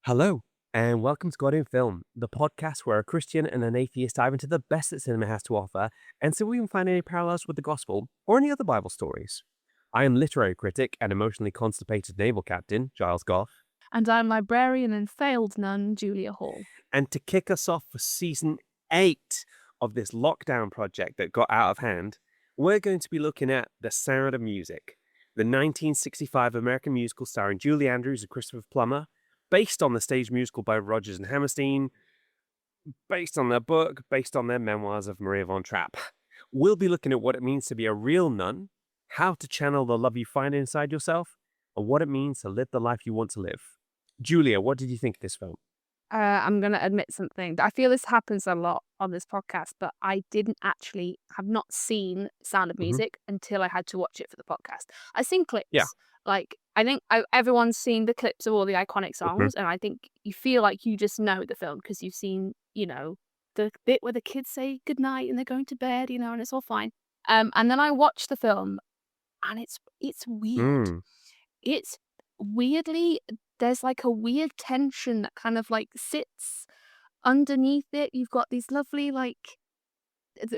Hello, and welcome to God in Film, the podcast where a Christian and an atheist dive into the best that cinema has to offer and see if we can find any parallels with the gospel or any other Bible stories. I am literary critic and emotionally constipated naval captain, Giles Goff. And I'm librarian and failed nun, Julia Hall. And to kick us off for season 8 of this lockdown project that got out of hand, we're going to be looking at The Sound of Music, the 1965 American musical starring Julie Andrews and Christopher Plummer, based on the stage musical by Rodgers and Hammerstein, based on their book, based on their memoirs of Maria von Trapp. We'll be looking at what it means to be a real nun, how to channel the love you find inside yourself, and what it means to live the life you want to live. Julia, what did you think of this film? I'm going to admit something. I feel this happens a lot on this podcast, but I have not seen Sound of Music until I had to watch it for the podcast. I've seen clips. Yeah. Like, I think everyone's seen the clips of all the iconic songs, and I think you feel like you just know the film because you've seen, the bit where the kids say goodnight and they're going to bed, and it's all fine. And then I watched the film, and it's weird. It's weirdly, there's like a weird tension that kind of like sits underneath it. You've got these lovely, like,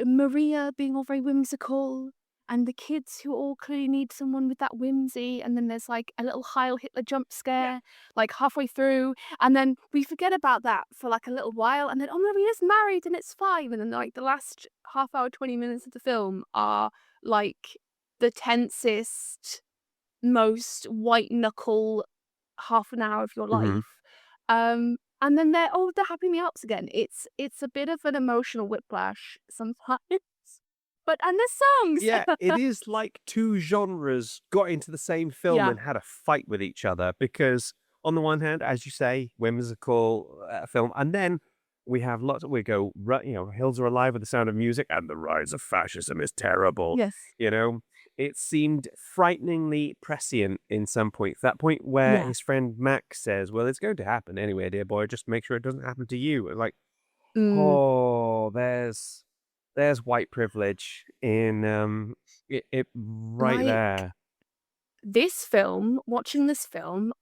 Maria being all very whimsical, and the kids who all clearly need someone with that whimsy, and then there's like a little Heil Hitler jump scare like halfway through, and then we forget about that for like a little while, and then Maria's married and it's fine, and then like the last half hour 20 minutes of the film are like the tensest, most white knuckle half an hour of your life. And then they're happy me ups again. It's a bit of an emotional whiplash sometimes. And the songs. Yeah, it is like two genres got into the same film and had a fight with each other because on the one hand, as you say, whimsical film, and then we have Hills Are Alive with the Sound of Music, and the rise of fascism is terrible. Yes. It seemed frighteningly prescient in some point. That point where his friend Max says, well, it's going to happen anyway, dear boy, just make sure it doesn't happen to you. Like, there's white privilege in it right there. Watching this film,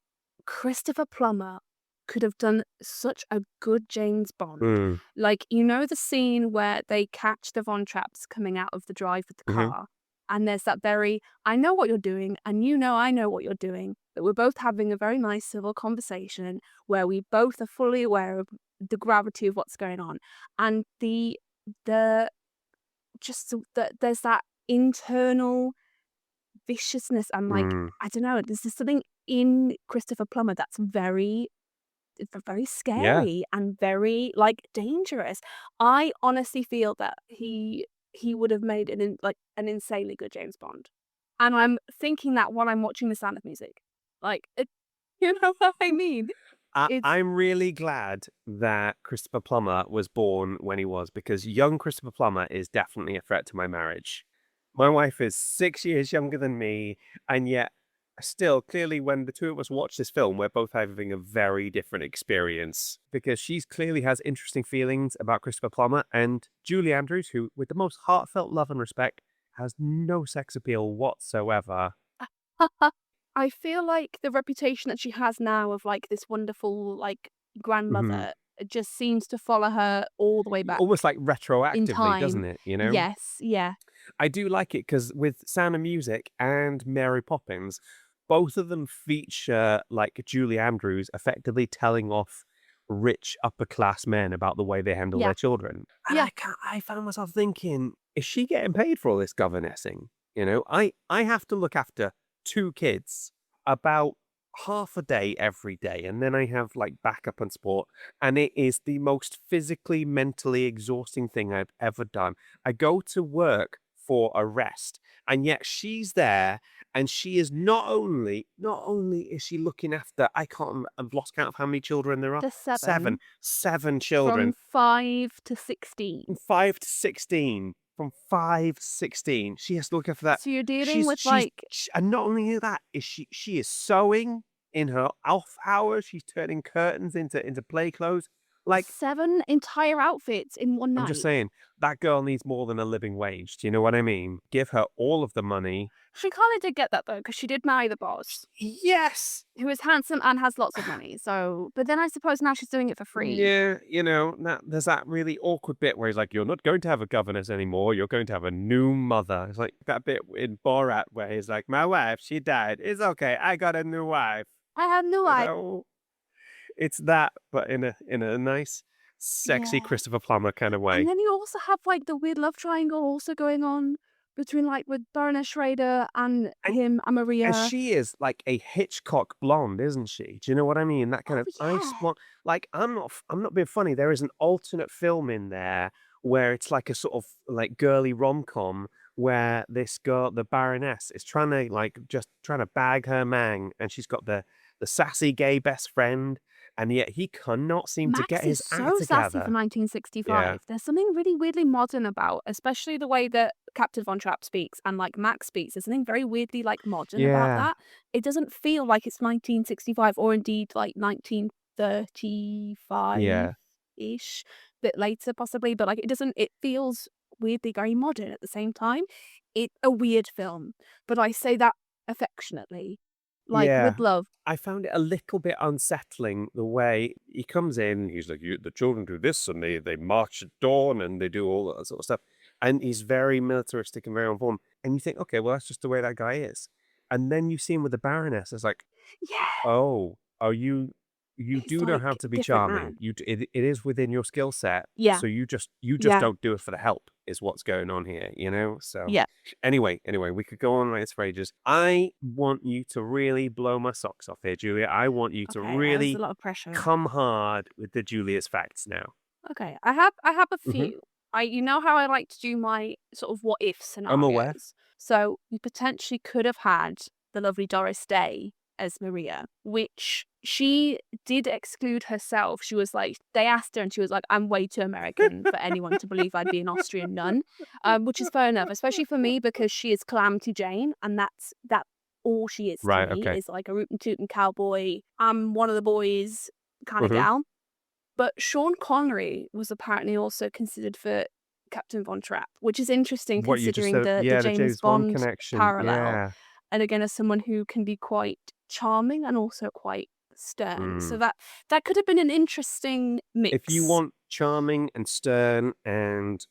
Christopher Plummer could have done such a good James Bond. Like, the scene where they catch the Von Trapps coming out of the drive with the car, and there's that very, I know what you're doing, and I know what you're doing, but we're both having a very nice civil conversation where we both are fully aware of the gravity of what's going on. And there's that internal viciousness and like, I don't know, there's just something in Christopher Plummer that's very scary and very like dangerous. I honestly feel that he would have made an insanely good James Bond, and I'm thinking that while I'm watching The Sound of Music, like, you know what I mean. I'm really glad that Christopher Plummer was born when he was, because young Christopher Plummer is definitely a threat to my marriage. My wife is 6 years younger than me, and yet still, clearly, when the two of us watch this film, we're both having a very different experience because she clearly has interesting feelings about Christopher Plummer, and Julie Andrews, who, with the most heartfelt love and respect, has no sex appeal whatsoever. I feel like the reputation that she has now of like this wonderful like grandmother just seems to follow her all the way back. Almost like retroactively, doesn't it? Yes, yeah. I do like it because with Sound of Music and Mary Poppins, both of them feature like Julie Andrews effectively telling off rich upper class men about the way they handle their children. And I found myself thinking, is she getting paid for all this governessing? I have to look after 2 kids about half a day every day, and then I have like backup and support, and it is the most physically, mentally exhausting thing I've ever done. I go to work for a rest, and yet she's there, and she is not only is she looking after, I've lost count of how many children there are. Seven. Seven children. From 5 to 16. From 5 to 16. From 5 to 16. She has to look after that. So you're dealing with like... And not only that, she is sewing in her off hours. She's turning curtains into play clothes. Like, 7 entire outfits in one I'm just night. saying, that girl needs more than a living wage. Do you know what I mean? Give her all of the money. She kinda did get that though, because she did marry the boss, Yes. who is handsome and has lots of money, so but then I suppose now she's doing it for free. Yeah, now there's that really awkward bit where he's like, "You're not going to have a governess anymore. You're going to have a new mother." It's like that bit in Borat where he's like, "My wife, she died. It's okay. I got a new wife." I had no You idea. know, it's that, but in a nice, sexy Yeah. Christopher Plummer kind of And way. then you also have, like, the weird love triangle also going on between, like, with Baroness Schrader and And him and and Maria. she is like a Hitchcock blonde, isn't she? Do you know what I mean? That kind Oh, of ice yeah. blonde. Like, I'm not being funny. There is an alternate film in there where it's like a sort of like girly rom-com where this girl, the Baroness, is trying to like just trying to bag her man, and she's got the sassy gay best friend, and yet he cannot seem to get Max is his so act sassy for together. Yeah. 1965. There's something really weirdly modern about, especially the way that Captain Von Trapp speaks and, like, Max speaks. There's something very weirdly, like, modern about Yeah. that. It doesn't feel like it's 1965 or indeed, like, 1935-ish, Yeah. bit later possibly, but, like, it feels weirdly very modern at the same time. It's a weird film, but I say that affectionately, like, Yeah. with love. I found it a little bit unsettling the way he comes in. He's like, "You, the children do this, and they march at dawn, and they do all that sort of stuff." And he's very militaristic and very on form. And you think, okay, well, that's just the way that guy is. And then you see him with the Baroness. It's like, Yeah, oh, you he's, do know how like, to be different charming. man. It is within your skill set. Yeah, So you just yeah, don't do it for the help is what's going on here, you know? So yeah. anyway, we could go on like this for ages. I want you to really blow my socks off here, Julia. I want you to Okay, there's a really lot of pressure. come hard with the Julia's facts now. Okay, I have a Hmm. few. You know how I like to do my sort of what if I'm aware. scenarios. So you potentially could have had the lovely Doris Day as Maria, which she did exclude herself. She was like, they asked her and she was like, I'm way too American for anyone to believe I'd be an Austrian nun, which is fair enough, especially for me because she is Calamity Jane, and that's all she is to Right. me Okay. is like a rootin' tootin' cowboy. I'm one of the boys kind of Hmm. gal. But Sean Connery was apparently also considered for Captain Von Trapp, which is interesting What you just considering said. the Yeah, the James James Bond Bond connection. parallel. Yeah. And again, as someone who can be quite charming and also quite stern. So Mm. that could have been an interesting If you mix. want charming and stern and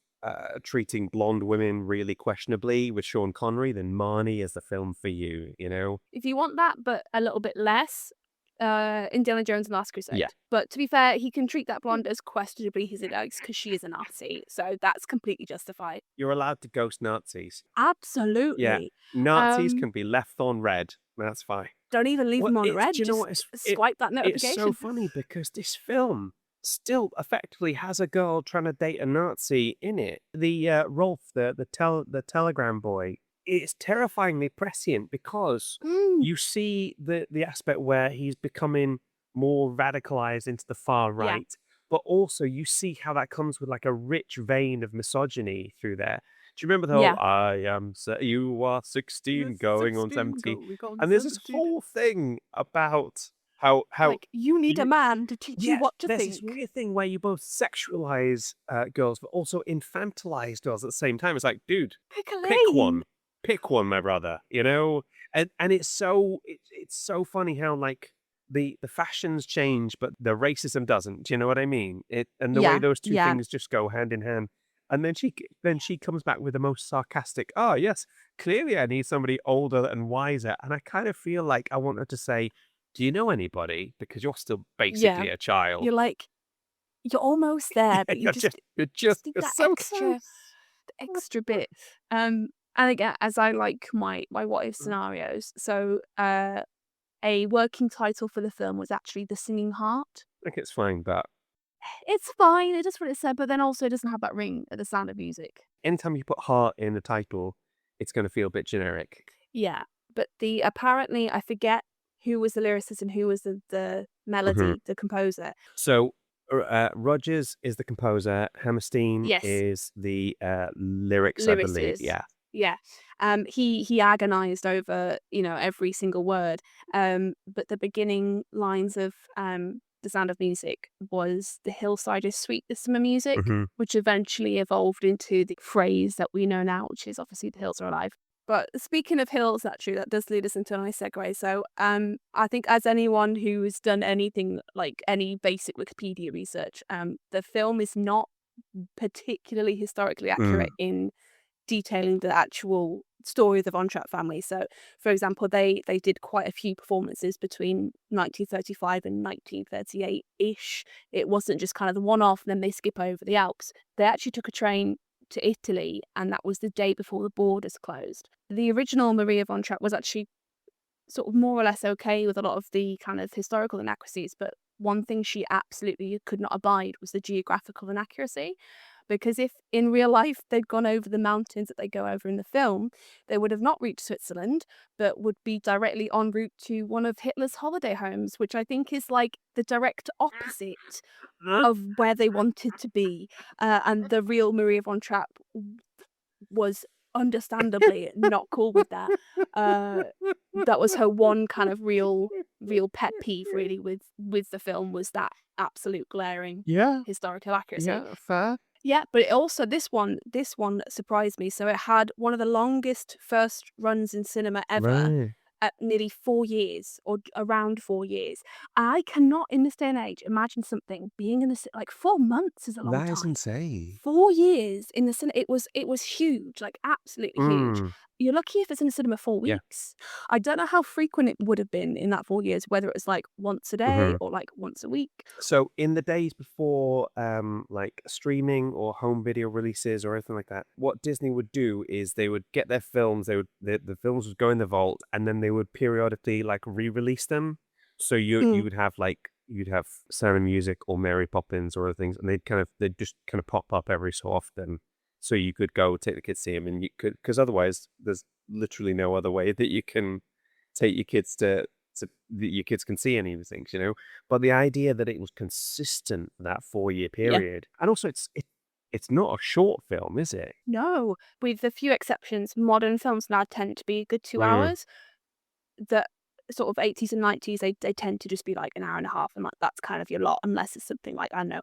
treating blonde women really questionably with Sean Connery, then Marnie is the film for you, you know? If you want that, but a little bit less, Indiana Jones and Last Yeah. Crusade. But to be fair, he can treat that blonde as questionably as he likes because she is a Nazi. So that's completely justified. You're allowed to ghost Nazis. Yeah. Absolutely. Nazis Um, can be left on red. That's fine. Don't even leave Well, them on it's red, do you know just what? swipe that It's so notification. funny because this film still effectively has a girl trying to date a Nazi in it. The Rolf, the telegram boy, it's terrifyingly prescient because Mm, you see the aspect where he's becoming more radicalized into the far yeah, right, but also you see how that comes with like a rich vein of misogyny through there. Do you remember the whole yeah. "I am you are 16 Yes, going on 16 17"? going on And there's this 17. whole thing about how Like, you need a you man to teach you yeah, what to there's this think. weird thing where you both sexualize, girls, but also infantilize girls at the same time. It's like, dude, Pick a pick lane. one. Pick one, my brother, you know? And it's so funny how, like, the fashions change, but the racism doesn't. Do you know what I mean? And the way Yeah, those 2 yeah, things just go hand in hand. And then she comes back with the most sarcastic, "Oh, yes, clearly I need somebody older and wiser." And I kind of feel like I want her to say, "Do you know anybody? Because you're still yeah. basically a child." You're like, you're almost there, Yeah, but you're just just need you're that so close. extra bit. And again, as I like my what if Mm, scenarios. So, a working title for the film was actually The Singing Heart. I think it's fine, but It's fine, it does what it said, but then also it doesn't have that ring at the Sound of Music. anytime you put heart in the title, it's gonna feel a bit generic. Yeah, but the apparently, I forget who was the lyricist and who was the Mhm. melody, the composer. So, Rodgers is the composer, Hammerstein Yes, is the, lyrics, I believe, lyricist. yeah. Yeah. He agonized over, every single word. But the beginning lines of The Sound of Music was "The hillside is sweet, the summer music," Hmm. which eventually evolved into the phrase that we know now, which is obviously "The hills are alive." But speaking of hills, actually, that does lead us into a nice segue. So, I think as anyone who's done anything like any basic Wikipedia research, the film is not particularly historically Mm. accurate in detailing the actual story of the Von Trapp family. So, for example, they did quite a few performances between 1935 and 1938-ish. It wasn't just kind of the one-off, and then they skip over the Alps. They actually took a train to Italy, and that was the day before the borders closed. The original Maria Von Trapp was actually sort of more or less okay with a lot of the kind of historical inaccuracies, but one thing she absolutely could not abide was the geographical inaccuracy. Because if in real life they'd gone over the mountains that they go over in the film, they would have not reached Switzerland, but would be directly en route to one of Hitler's holiday homes, which I think is like the direct opposite of where they wanted to be. And the real Maria von Trapp was understandably not cool with that. Uh, that was her one kind of real pet peeve really with the film, was that absolute glaring Yeah, historical accuracy. yeah, fair. Yeah, but it also this one surprised me. So it had one of the longest first runs in cinema ever Right. at nearly 4 years, or around 4 years. I cannot in this day and age imagine something being in the like 4 months is a long That is time. insane. 4 years in the cinema, it was huge, like absolutely huge. Mm. You're lucky if it's in the cinema 4 Yeah. weeks. I don't know how frequent it would have been in that 4 years, whether it was like once a day Mhm. or like once a week. So in the days before, like streaming or home video releases or anything like that, what Disney would do is they would get their films, the films would go in the vault, and then they would periodically like re-release them. So you Mm. would have like you'd have Sound of Music or Mary Poppins or other things, and they'd just kind of pop up every so often. So you could go take the kids to see them, and you could, because otherwise there's literally no other way that you can take your kids to that your kids can see any of these things, you know? But the idea that it was consistent for that 4-year Yeah. period, and also it's not a short film, is it? No, with a few exceptions, modern films now tend to be a good 2 Mm, hours. The sort of 80s and 90s, they tend to just be like an hour and a half, and like that's kind of your lot, unless it's something like, I don't know,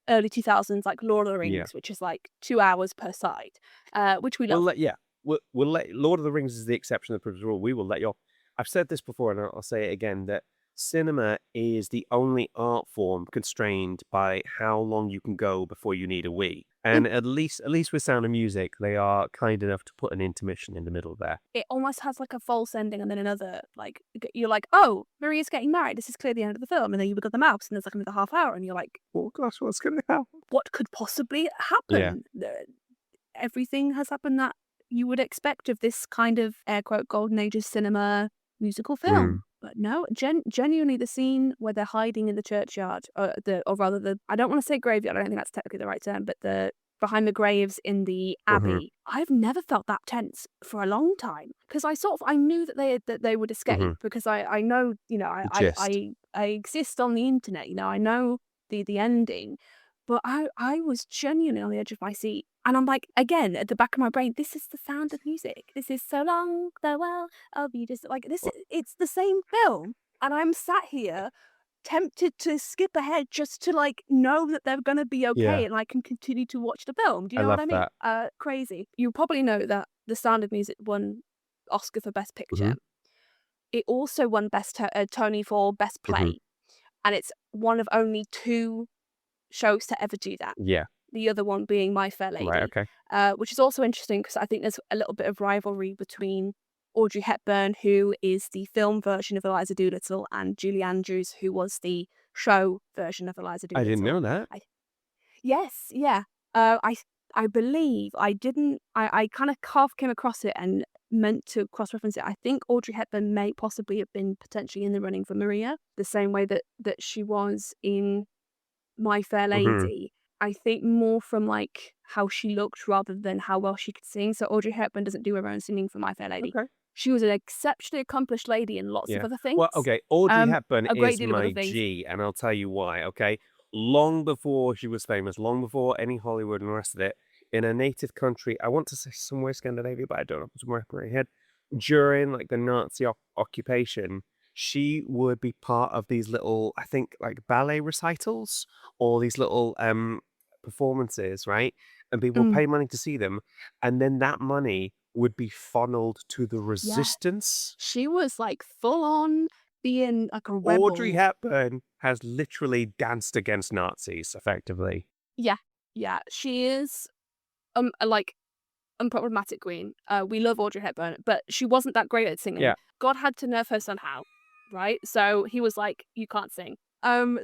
early 2000s, like Lord of the yeah. Rings, which is like 2 hours per side, which we We'll love. let yeah. We'll let Lord of the Rings is the exception of the rule. We will let you off. I've said this before, and I'll say it again, that cinema is the only art form constrained by how long you can go before you need a wee. Mm. And at least with Sound of Music, they are kind enough to put an intermission in the middle there. It almost has like a false ending and then another, like, you're like, "Oh, Maria's getting married, this is clearly the end of the film," and then you look at the mouse and there's like another half hour and you're like, Oh gosh, what's gonna happen? "What could possibly Yeah. happen?" Everything has happened that you would expect of this kind of air quote golden age of cinema musical Mm. film. But no, genuinely the scene where they're hiding in the churchyard, or rather the, I don't want to say graveyard, I don't think that's technically the right term, but the behind the graves in the Mhm. abbey, I've never felt that tense for a long time, because I knew that they would escape, Mhm. because I know, The gist. I exist on the internet, I know the ending, but I was genuinely on the edge of my seat. And I'm like, again, at the back of my brain, this is The Sound of Music. This is So Long, Farewell, I'll be just like this. It's the same film. And I'm sat here tempted to skip ahead just to like know that they're going to be okay Yeah, and I can continue to watch the film. Do you I know what love I mean? that. Crazy. You probably know that The Sound of Music won Oscar for Best Picture. Mhm. It also won Tony for Best Mhm. Play. And it's one of only two shows to ever do that, Yeah. the other one being My Fair Right, Lady, okay. which is also interesting because I think there's a little bit of rivalry between Audrey Hepburn, who is the film version of Eliza Doolittle, and Julie Andrews, who was the show version of Eliza I didn't Doolittle. know that. Yes, yeah. I believe I didn't. I kind of half came across it and meant to cross reference it. I think Audrey Hepburn may possibly have been potentially in the running for Maria, the same way that she was in My Fair Mhm. Lady. I think more from like how she looked rather than how well she could sing. So Audrey Hepburn doesn't do her own singing for My Fair Lady. Okay. She was an exceptionally accomplished lady in lots of Yeah. other Well, things. okay, Audrey Hepburn A great is deal of other my things. G, and I'll tell you why, okay? Long before she was famous, long before any Hollywood and the rest of it, in her native country, I want to say somewhere Scandinavia, but I don't know, somewhere up my head, during, like, the Nazi occupation, she would be part of these little, I think, like ballet recitals or these little performances, right? And people Mm, pay money to see them, and then that money would be funneled to the yeah. resistance. She was like full on being like a Audrey rebel. Hepburn has literally danced against Nazis, effectively. Yeah, yeah. She is like unproblematic queen. We love Audrey Hepburn, but she wasn't that great at singing. Yeah, God had to nerf her somehow, right? So he was like, "You can't sing."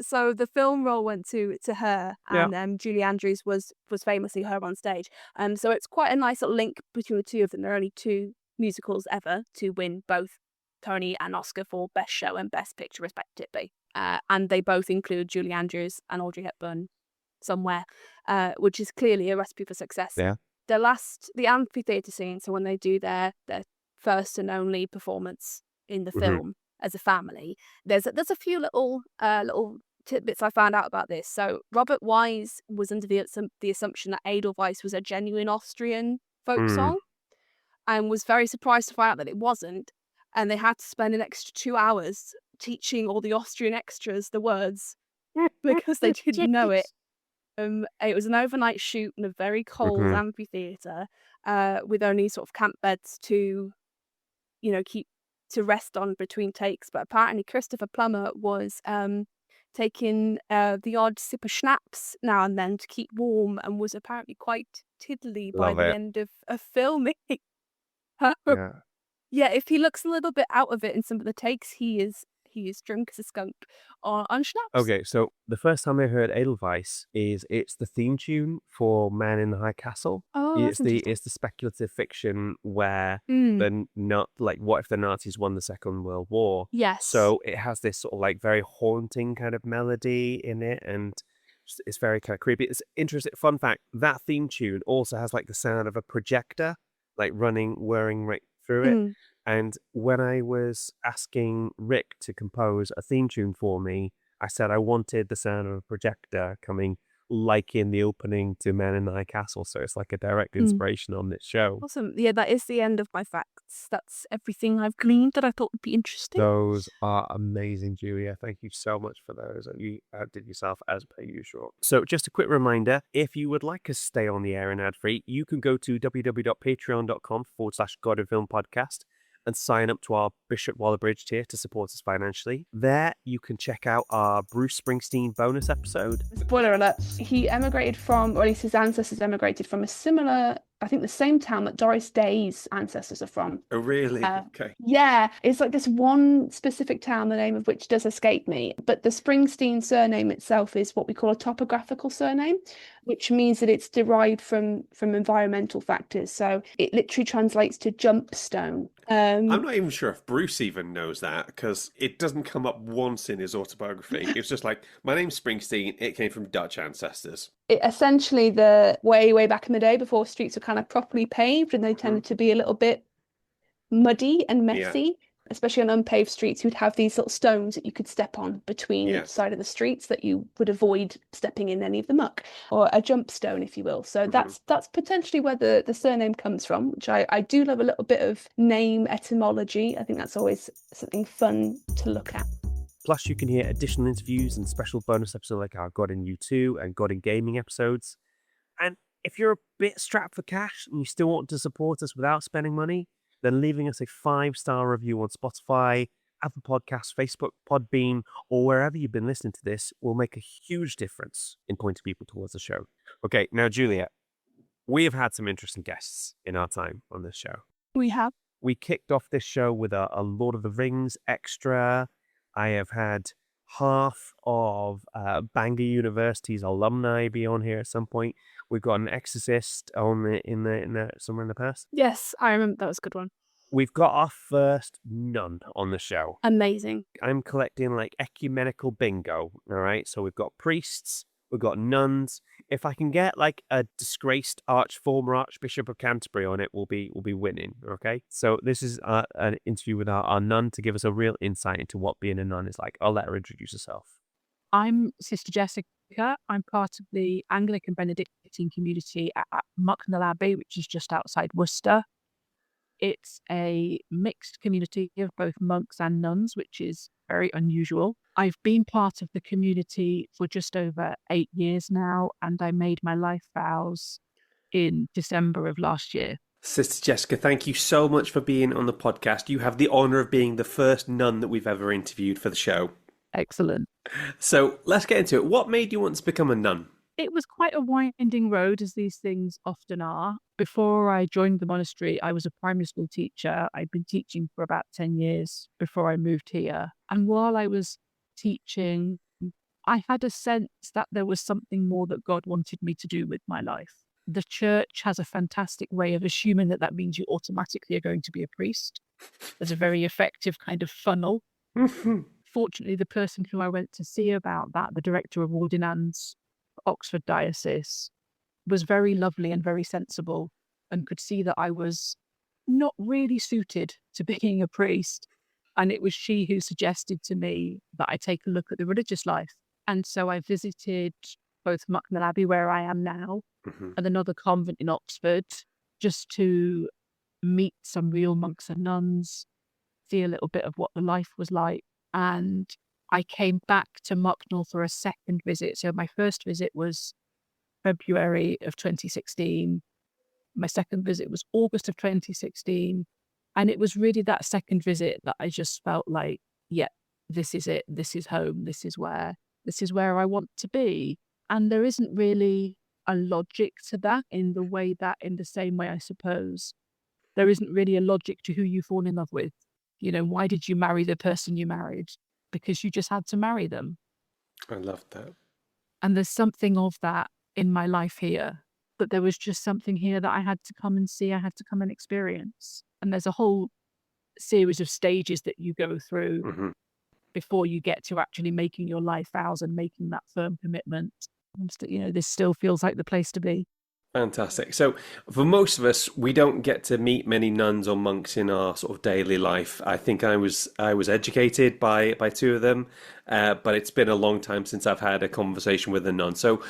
So the film role went to her, yeah. and Julie Andrews was famously her on stage. So it's quite a nice little link between the two of them. There are only two musicals ever to win both Tony and Oscar for Best Show and Best Picture, respectively. And they both include Julie Andrews and Audrey Hepburn somewhere, which is clearly a recipe for success. Yeah. The amphitheatre scene, so when they do their first and only performance in the Mhm. film as a family, there's a few little tidbits I found out about this. So Robert Wise was under the assumption that Edelweiss was a genuine Austrian folk Mm. song, and was very surprised to find out that it wasn't. And they had to spend an extra 2 hours teaching all the Austrian extras the words because they didn't know it. It was an overnight shoot in a very cold Mhm. amphitheatre, with only sort of camp beds to, keep to rest on between takes. But apparently, Christopher Plummer was taking the odd sip of schnapps now and then to keep warm, and was apparently quite tiddly by Love the it. end of filming. Yeah. Yeah, if he looks a little bit out of it in some of the takes, he is drunk as a skunk on schnapps. Okay, so the first time I heard Edelweiss is it's the theme tune for Man in the High Castle. Oh, that's interesting. It's the speculative fiction where Mm, the not like what if the Nazis won the Second World War? yes. So it has this sort of like very haunting kind of melody in it, and it's very kind of creepy. It's interesting. Fun fact: that theme tune also has like the sound of a projector, like whirring right through it. Mm, And when I was asking Rick to compose a theme tune for me, I said I wanted the sound of a projector coming like in the opening to Men in the High Castle. So it's like a direct mm. inspiration on this show. Awesome. Yeah, that is the end of my facts. That's everything I've gleaned that I thought would be interesting. Those are amazing, Julia. Thank you so much for those. You outdid yourself as per usual. So, just a quick reminder if you would like us to stay on the air and ad free, you can go to www.patreon.com/God of Film Podcast and sign up to our Bishop Waller-Bridge tier to support us financially. There, you can check out our Bruce Springsteen bonus episode. Spoiler alert, he emigrated from, or at least his ancestors emigrated from a similar, I think the same town that Doris Day's ancestors are from. Oh, really? Uh, Okay. Yeah, it's like this one specific town, the name of which does escape me. But the Springsteen surname itself is what we call a topographical surname, which means that it's derived from environmental factors. So it literally translates to jump stone. I'm not even sure if Bruce even knows that because it doesn't come up once in his autobiography. It's just like, my name's Springsteen, it came from Dutch ancestors. Essentially the way back in the day before streets were kind of properly paved and they tended to be a little bit muddy and messy, especially on unpaved streets. You'd have these little stones that you could step on between each side of the streets that you would avoid stepping in any of the muck, or a jump stone, if you will. So that's potentially where the surname comes from, which I do love a little bit of name etymology. I think that's always something fun to look at. Plus, you can hear additional interviews and special bonus episodes like our God in U2 and God in Gaming episodes. And if you're a bit strapped for cash and you still want to support us without spending money, then leaving us a 5-star review on Spotify, Apple Podcasts, Facebook, Podbean, or wherever you've been listening to this will make a huge difference in pointing people towards the show. Okay, now, Julia, we have had some interesting guests in our time on this show. We have. We kicked off this show with a Lord of the Rings extra. I have had half of Bangor University's alumni be on here at some point. We've got an exorcist on somewhere in the past. Yes, I remember that was a good one. We've got our first nun on the show. Amazing. I'm collecting like ecumenical bingo. All right, so we've got priests, we've got nuns. If I can get like a disgraced former Archbishop of Canterbury on it, we'll be winning. Okay, so this is an interview with our nun to give us a real insight into what being a nun is like. I'll let her introduce herself. I'm Sister Jessica. I'm part of the Anglican Benedictine community at Mucknell Abbey, which is just outside Worcester It's a mixed community of both monks and nuns, which is very unusual. I've been part of the community for just over 8 years now, and I made my life vows in December of last year. Sister Jessica, thank you so much for being on the podcast. You have the honour of being the first nun that we've ever interviewed for the show. Excellent. So let's get into it. What made you want to become a nun? It was quite a winding road, as these things often are. Before I joined the monastery, I was a primary school teacher. I'd been teaching for about 10 years before I moved here. And while I was teaching, I had a sense that there was something more that God wanted me to do with my life. The church has a fantastic way of assuming that that means you automatically are going to be a priest. There's a very effective kind of funnel. Fortunately, the person who I went to see about that, the director of Ordinance, Oxford Diocese, was very lovely and very sensible, and could see that I was not really suited to being a priest. And it was she who suggested to me that I take a look at the religious life. And so I visited both Mucknell Abbey, where I am now, and another convent in Oxford, just to meet some real monks and nuns, see a little bit of what the life was like. And I came back to Mucknell for a second visit. So my first visit was February of 2016. My second visit was August of 2016. And it was really that second visit that I just felt like, yeah, this is it. This is home. This is where I want to be. And there isn't really a logic to that in the same way, I suppose, there isn't really a logic to who you fall in love with. You know, why did you marry the person you married? Because you just had to marry them. I loved that. And there's something of that in my life here, but there was just something here that I had to come and see, I had to come and experience. And there's a whole series of stages that you go through before you get to actually making your life vows and making that firm commitment. This still feels like the place to be. Fantastic. So for most of us, we don't get to meet many nuns or monks in our sort of daily life. I think I was educated by two of them, but it's been a long time since I've had a conversation with a nun. So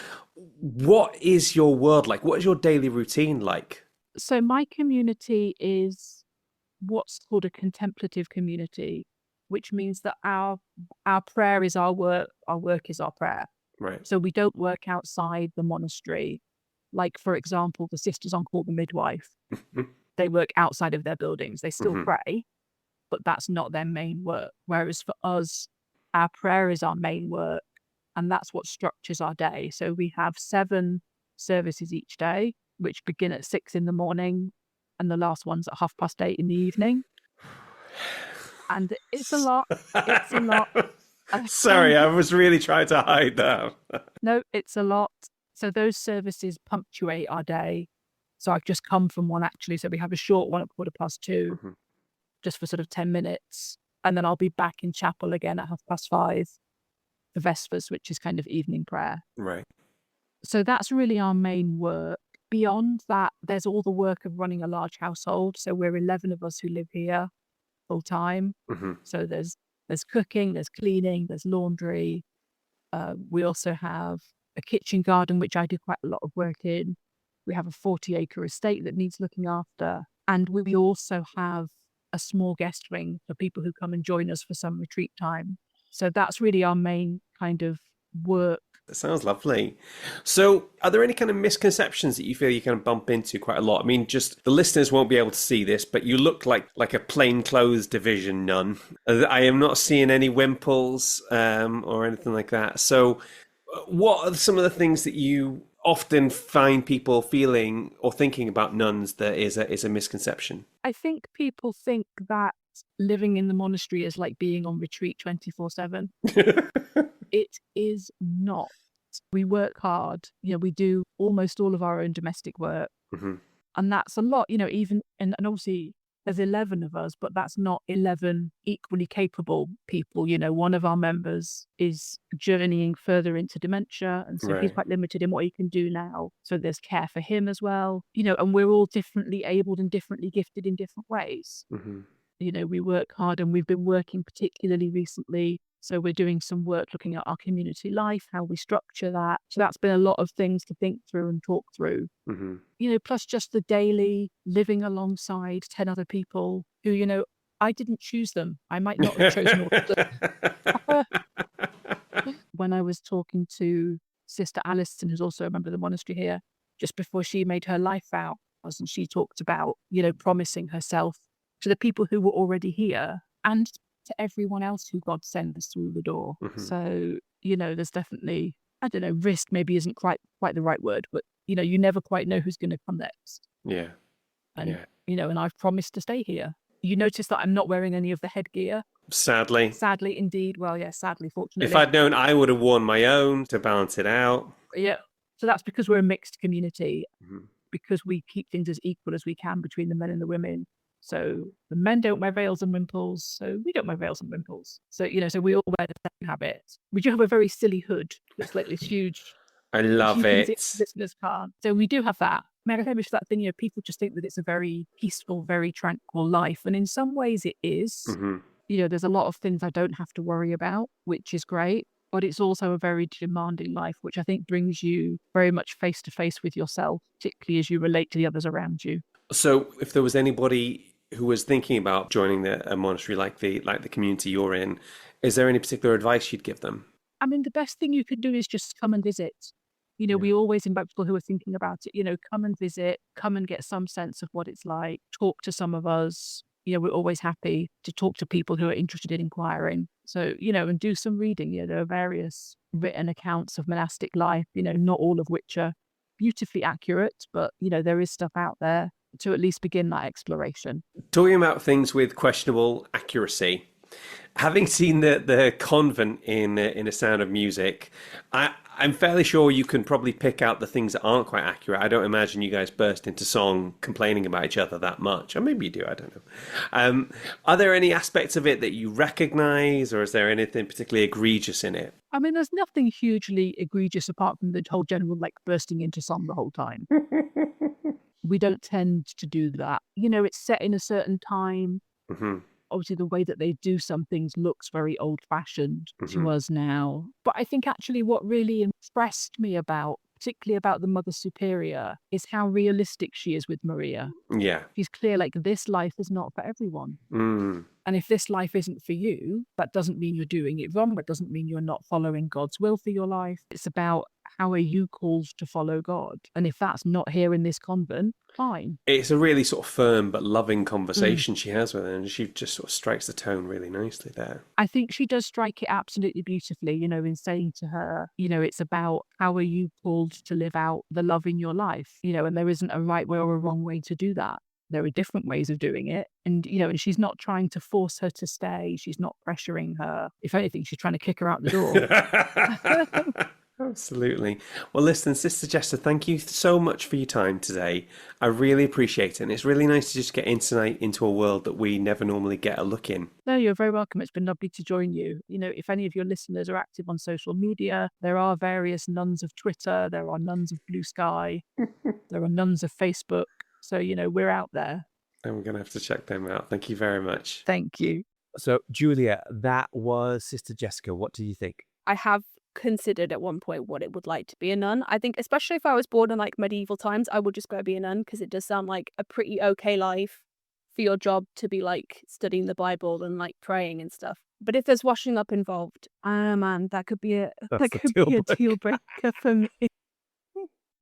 what is your world like? What is your daily routine like? So my community is what's called a contemplative community, which means that our prayer is our work is our prayer. Right. So we don't work outside the monastery. Like, for example, the sisters on call the midwife, they work outside of their buildings. They still pray, but that's not their main work. Whereas for us, our prayer is our main work, and that's what structures our day. So we have 7 services each day, which begin at 6 in the morning, and the last one's at 8:30 in the evening. And it's a lot. It's a lot. Sorry, I was really trying to hide that. No, it's a lot. So those services punctuate our day. So I've just come from one, actually. So we have a short one at 2:15, just for sort of 10 minutes. And then I'll be back in chapel again at 5:30 for Vespers, which is kind of evening prayer. Right. So that's really our main work. Beyond that, there's all the work of running a large household. So we're 11 of us who live here full time. So there's cooking, there's cleaning, there's laundry. We also have a kitchen garden, which I do quite a lot of work in. We have a 40-acre estate that needs looking after. And we also have a small guest wing for people who come and join us for some retreat time. So that's really our main kind of work. That sounds lovely. So are there any kind of misconceptions that you feel you kind of bump into quite a lot? I mean, just the listeners won't be able to see this, but you look like a plainclothes division nun. I am not seeing any wimples or anything like that. So what are some of the things that you often find people feeling or thinking about nuns that is a misconception? I think people think that living in the monastery is like being on retreat 24/7. It is not. We work hard. We do almost all of our own domestic work. And that's a lot, even, and obviously there's 11 of us, but that's not 11 equally capable people. One of our members is journeying further into dementia, and so he's quite limited in what he can do now. So there's care for him as well, and we're all differently abled and differently gifted in different ways. We work hard, and we've been working particularly recently So we're doing some work looking at our community life, how we structure that. So that's been a lot of things to think through and talk through. Hmm. Plus just the daily living alongside 10 other people who, I didn't choose them. I might not have chosen all of them. When I was talking to Sister Alison, who's also a member of the monastery here, just before she made her life vows, and she talked about, promising herself to the people who were already here and to everyone else who God sends through the door. Mhm. So, there's definitely, I don't know, risk maybe isn't quite the right word, but, you never quite know who's going to come next. Yeah. And, Yeah. and I've promised to stay here. You notice that I'm not wearing any of the headgear. Sadly. Sadly, indeed. Well, yeah, sadly, fortunately. If I'd known, I would have worn my own to balance it out. Yeah. So that's because we're a mixed community, Mhm. because we keep things as equal as we can between the men and the women. So the men don't wear veils and wimples, so we don't wear veils and wimples. So, so we all wear the same habit. We do have a very silly hood that's like this huge. I love you can it. see listeners can't. So we do have that. Very much that thing, people just think that it's a very peaceful, very tranquil life. And in some ways it is. Hmm. There's a lot of things I don't have to worry about, which is great. But it's also a very demanding life, which I think brings you very much face to face with yourself, particularly as you relate to the others around you. So if there was anybody who was thinking about joining a monastery like the community you're in, is there any particular advice you'd give them? I mean, the best thing you could do is just come and visit. We always invite people who are thinking about it, come and visit, come and get some sense of what it's like, talk to some of us. We're always happy to talk to people who are interested in inquiring. So, and do some reading. There are various written accounts of monastic life, not all of which are beautifully accurate, but, there is stuff out there to at least begin that exploration. Talking about things with questionable accuracy, having seen the convent in A Sound of Music, I'm fairly sure you can probably pick out the things that aren't quite accurate. I don't imagine you guys burst into song complaining about each other that much. Or maybe you do, I don't know. Are there any aspects of it that you recognise, or is there anything particularly egregious in it? I mean, there's nothing hugely egregious apart from the whole general, bursting into song the whole time. We don't tend to do that. It's set in a certain time. Mm-hmm. Obviously, the way that they do some things looks very old-fashioned Mm-hmm. to us now. But I think actually what really impressed me particularly about the Mother Superior, is how realistic she is with Maria. Yeah. She's clear, this life is not for everyone. Mm. And if this life isn't for you, that doesn't mean you're doing it wrong. That doesn't mean you're not following God's will for your life. It's about how are you called to follow God? And if that's not here in this convent, fine. It's a really sort of firm but loving conversation she has with her, and she just sort of strikes the tone really nicely there. I think she does strike it absolutely beautifully, in saying to her, it's about how are you called to live out the love in your life, and there isn't a right way or a wrong way to do that. There are different ways of doing it. And, and she's not trying to force her to stay. She's not pressuring her. If anything, she's trying to kick her out the door. Absolutely. Well, listen, Sister Jester, thank you so much for your time today. I really appreciate it. And it's really nice to just get insight into a world that we never normally get a look in. No, you're very welcome. It's been lovely to join you. If any of your listeners are active on social media, there are various nuns of Twitter. There are nuns of Blue Sky. There are nuns of Facebook. So, we're out there. And we're going to have to check them out. Thank you very much. Thank you. So, Julia, that was Sister Jessica. What do you think? I have considered at one point what it would like to be a nun. I think especially if I was born in medieval times, I would just go be a nun, because it does sound like a pretty okay life for your job to be studying the Bible and praying and stuff. But if there's washing up involved, man, that could be a deal breaker for me.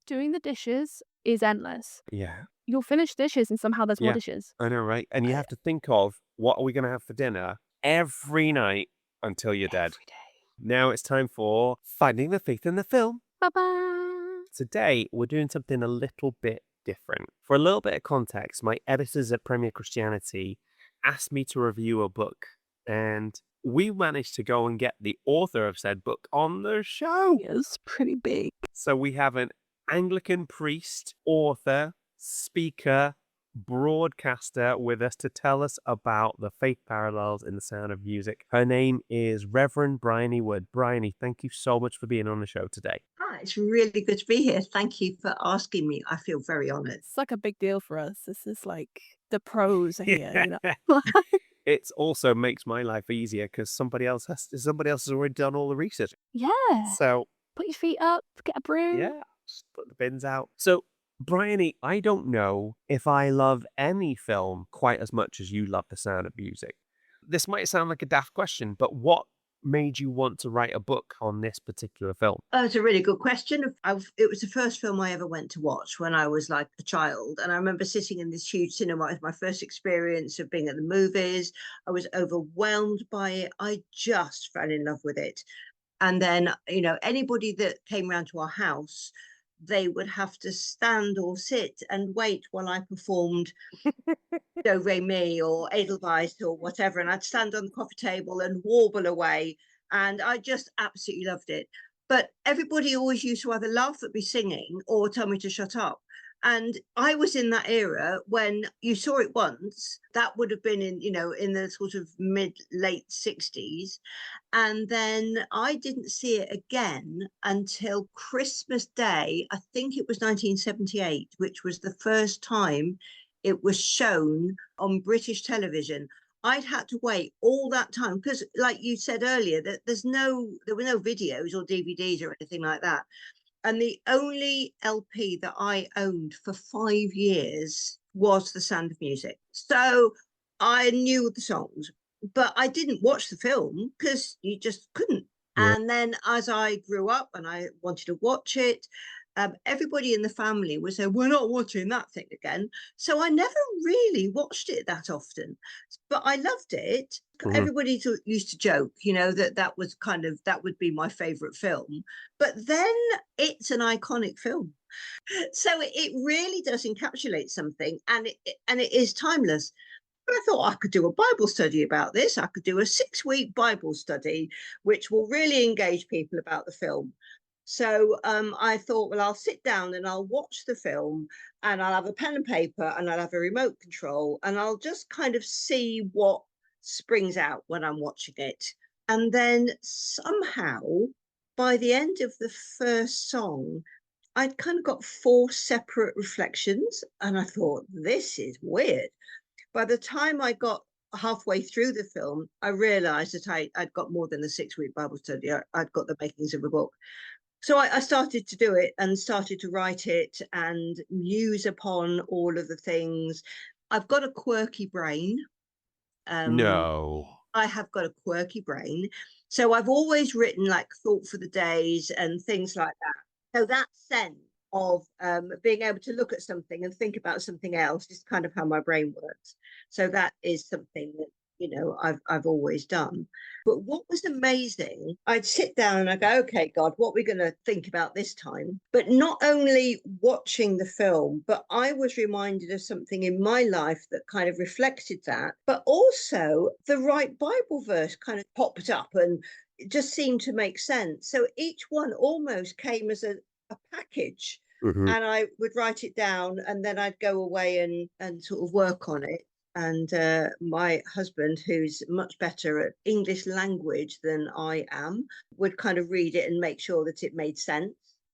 Doing the dishes is endless. Yeah, You'll finish dishes and somehow there's more Yeah. dishes. I know, right? And you have to think of what are we going to have for dinner every night until you're dead. Every day. Now it's time for Finding the Faith in the Film. Bye-bye. Today, we're doing something a little bit different. For a little bit of context, my editors at Premier Christianity asked me to review a book, and we managed to go and get the author of said book on the show. It's pretty big. So we have an Anglican priest, author, speaker, broadcaster with us to tell us about the faith parallels in the sound of music. Her name is Reverend Bryony Wood. Bryony, thank you so much for being on the show today. Hi, it's really good to be here. Thank you for asking me. I feel very honoured. It's a big deal for us. This is the pros are here. It also makes my life easier because somebody else has already done all the research. Yeah. So Put your feet up, get a broom. yeah, just put the bins out. So, Bryony, I don't know if I love any film quite as much as you love The Sound of Music. This might sound like a daft question, but what made you want to write a book on this particular film? Oh, it's a really good question. It was the first film I ever went to watch when I was like a child. And I remember sitting in this huge cinema. It was my first experience of being at the movies. I was overwhelmed by it. I just fell in love with it. And then, anybody that came round to our house, they would have to stand or sit and wait while I performed Do Re Mi or Edelweiss or whatever. And I'd stand on the coffee table and warble away. And I just absolutely loved it. But everybody always used to either laugh at me singing or tell me to shut up. And I was in that era when you saw it once. That would have been in the sort of late 60s. And then I didn't see it again until Christmas Day. I think it was 1978, which was the first time it was shown on British television. I'd had to wait all that time because, like you said earlier, that there were no videos or DVDs or anything like that. And the only LP that I owned for 5 years was The Sound of Music. So I knew the songs, but I didn't watch the film because you just couldn't. Yeah. And then as I grew up and I wanted to watch it, everybody in the family would say, we're not watching that thing again. So I never really watched it that often, but I loved it. Mhm. Everybody used to joke, that would be my favorite film. But then it's an iconic film. So it really does encapsulate something, and it is timeless. But I thought I could do a Bible study about this. I could do a 6-week Bible study, which will really engage people about the film. So I thought, well, I'll sit down and I'll watch the film and I'll have a pen and paper and I'll have a remote control and I'll just kind of see what springs out when I'm watching it. And then somehow, by the end of the first song, I'd kind of got 4 separate reflections. And I thought, this is weird. By the time I got halfway through the film, I realized that I'd got more than a 6-week Bible study. I'd got the makings of a book. So I started to do it and started to write it and muse upon all of the things. I've got a quirky brain. No. I have got a quirky brain. So I've always written like thought for the days and things like that. So that sense of being able to look at something and think about something else is kind of how my brain works. So that is something that I've always done. But what was amazing, I'd sit down and I go, okay, God, what are we going to think about this time? But not only watching the film, but I was reminded of something in my life that kind of reflected that. But also the right Bible verse kind of popped up and it just seemed to make sense. So each one almost came as a package. Mhm. And I would write it down and then I'd go away and sort of work on it. And my husband, who's much better at English language than I am, would kind of read it and make sure that it made sense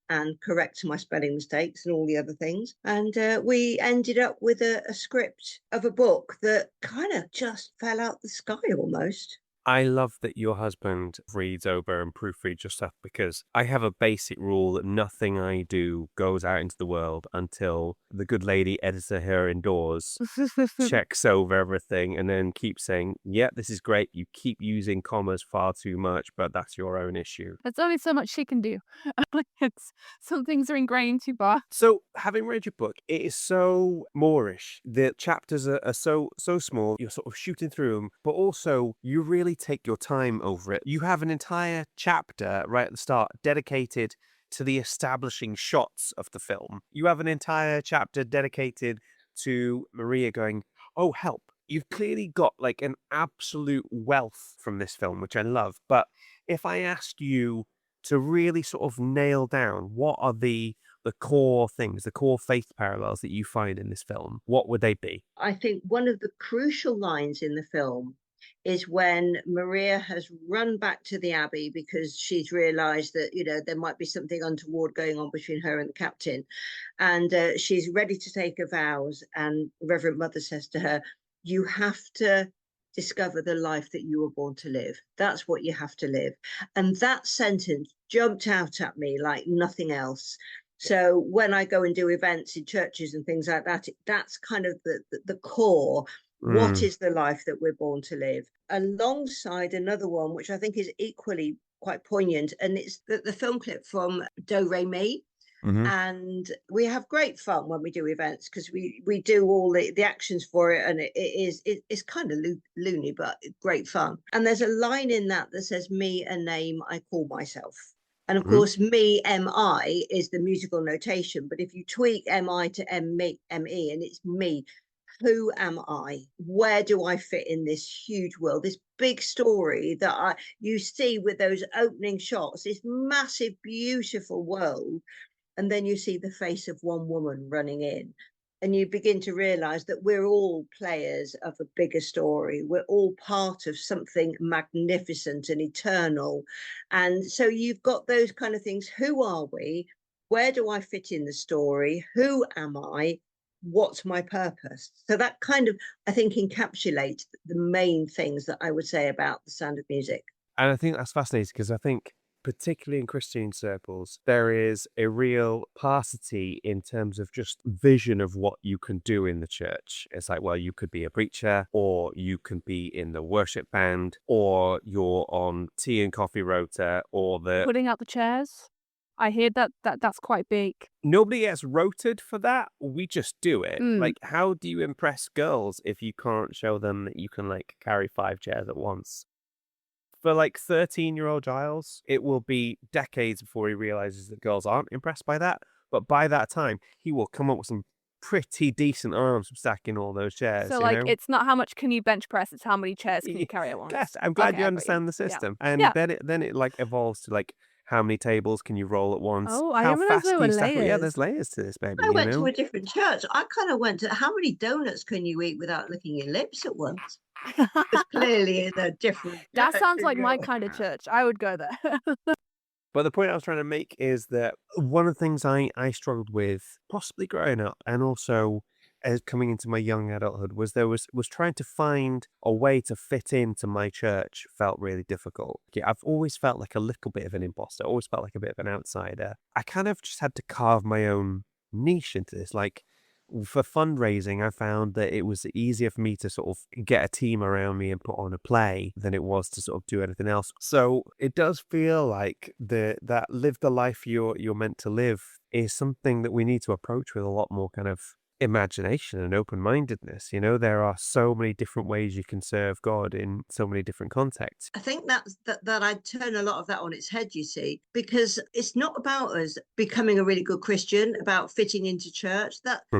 and correct my spelling mistakes and all the other things. And we ended up with a script of a book that kind of just fell out the sky almost. I love that your husband reads over and proofreads your stuff because I have a basic rule that nothing I do goes out into the world until the good lady editor here indoors checks over everything and then keeps saying, yeah, this is great. You keep using commas far too much, but that's your own issue. There's only so much she can do. Some things are ingrained too far. So, having read your book, it is so Moorish. The chapters are so small. You're sort of shooting through them, but also you really take your time over it. You have an entire chapter right at the start dedicated to the establishing shots of the film. You have an entire chapter dedicated to Maria going, oh, help. You've clearly got like an absolute wealth from this film, which I love. But if I asked you to really sort of nail down what are the core things, the core faith parallels that you find in this film, what would they be? I think one of the crucial lines in the film is when Maria has run back to the Abbey because she's realized that, there might be something untoward going on between her and the captain. And she's ready to take her vows. And Reverend Mother says to her, you have to discover the life that you were born to live. That's what you have to live. And that sentence jumped out at me like nothing else. So when I go and do events in churches and things like that, that's kind of the core. What is the life that we're born to live? Alongside another one, which I think is equally quite poignant, and it's the film clip from Do Re Mi. And we have great fun when we do events because we do all the actions for it, and it's kind of loony, but great fun. And there's a line in that says, "Me, a name I call myself." And of course, me, M-I, is the musical notation. But if you tweak M-I to M-E, and it's me, who am I? Where do I fit in this huge world, this big story that you see with those opening shots, this massive, beautiful world. And then you see the face of one woman running in. And you begin to realize that we're all players of a bigger story. We're all part of something magnificent and eternal. And so you've got those kind of things. Who are we? Where do I fit in the story? Who am I? What's my purpose? So that kind of, I think, encapsulates the main things that I would say about The Sound of Music. And I think that's fascinating because I think, particularly in Christian circles, there is a real paucity in terms of just vision of what you can do in the church. It's like, well, you could be a preacher, or you can be in the worship band, or you're on tea and coffee rota, or Putting out the chairs. I hear that's quite big. Nobody gets rotated for that. We just do it. Like, how do you impress girls if you can't show them that you can like carry 5 chairs at once? For like 13-year-old Giles, it will be decades before he realizes that girls aren't impressed by that. But by that time, he will come up with some pretty decent arms from stacking all those chairs. So like, it's not how much can you bench press, it's how many chairs can you carry at once. Yes, I'm glad Okay, you I got understand the system. And Yeah. then it like evolves to like, how many tables can you roll at once? Oh, I How didn't realize fast there do were you stack it? Yeah, layers. there's layers to this, baby. I went you know? to a different church. I kind of went to, how many donuts can you eat without licking your lips at once? It's clearly in a different That church, sounds like you my know. kind of church. I would go there. But the point I was trying to make is that one of the things I struggled with, possibly growing up and also as coming into my young adulthood, was trying to find a way to fit into my church felt really difficult. I've always felt like a little bit of an imposter, always felt like a bit of an outsider. I kind of just had to carve my own niche into this. Like, for fundraising, I found that it was easier for me to sort of get a team around me and put on a play than it was to sort of do anything else. So it does feel like that live the life you're meant to live is something that we need to approach with a lot more kind of imagination and open-mindedness. You know, there are so many different ways you can serve God in so many different contexts. I think that I'd turn a lot of that on its head, you see, because it's not about us becoming a really good Christian, about fitting into church.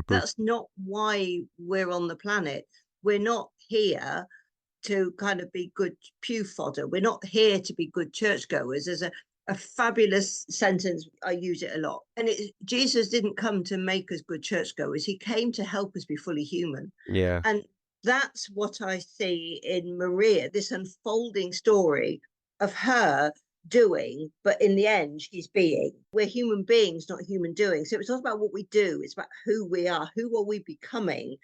That's not why we're on the planet. We're not here to kind of be good pew fodder. We're not here to be good churchgoers. There's a fabulous sentence, I use it a lot. And Jesus didn't come to make us good churchgoers. He came to help us be fully human. Yeah. And that's what I see in Maria, this unfolding story of her doing, but in the end, she's being. We're human beings, not human doing. So it's not about what we do, it's about who we are. Who are we becoming?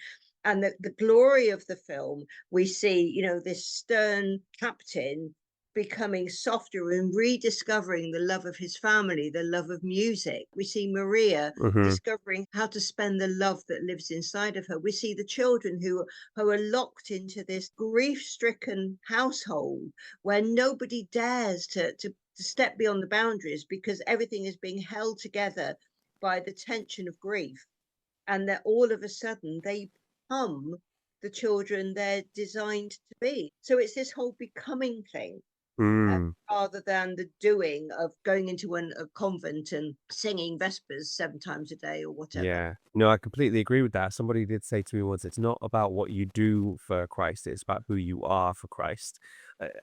And the glory of the film, we see, you know, this stern captain becoming softer and rediscovering the love of his family, the love of music. We see Maria discovering how to spend the love that lives inside of her. We see the children who are locked into this grief-stricken household where nobody dares to step beyond the boundaries because everything is being held together by the tension of grief. And that all of a sudden they become the children they're designed to be. So it's this whole becoming thing. Rather than the doing of going into a convent and singing Vespers 7 times a day or whatever. Yeah. No, I completely agree with that. Somebody did say to me once, it's not about what you do for Christ, it's about who you are for Christ.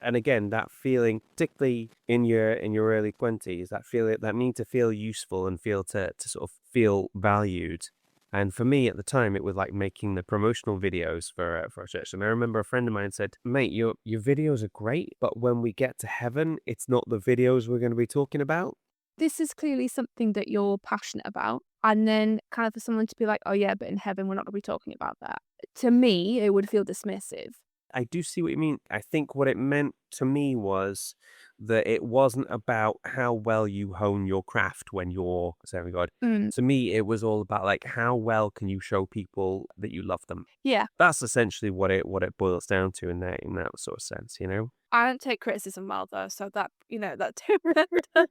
And again, that feeling, particularly in your early 20s, that feeling, that need to feel useful and feel to sort of feel valued. And for me at the time, it was like making the promotional videos for a church. And I remember a friend of mine said, mate, your videos are great, but when we get to heaven, it's not the videos we're going to be talking about. This is clearly something that you're passionate about. And then kind of for someone to be like, oh yeah, but in heaven, we're not going to be talking about that. To me, it would feel dismissive. I do see what you mean. I think what it meant to me was that it wasn't about how well you hone your craft when you're serving God. Mm. To me, it was all about like how well can you show people that you love them. Yeah. That's essentially what it boils down to in that sort of sense, you know? I don't take criticism well though, so that that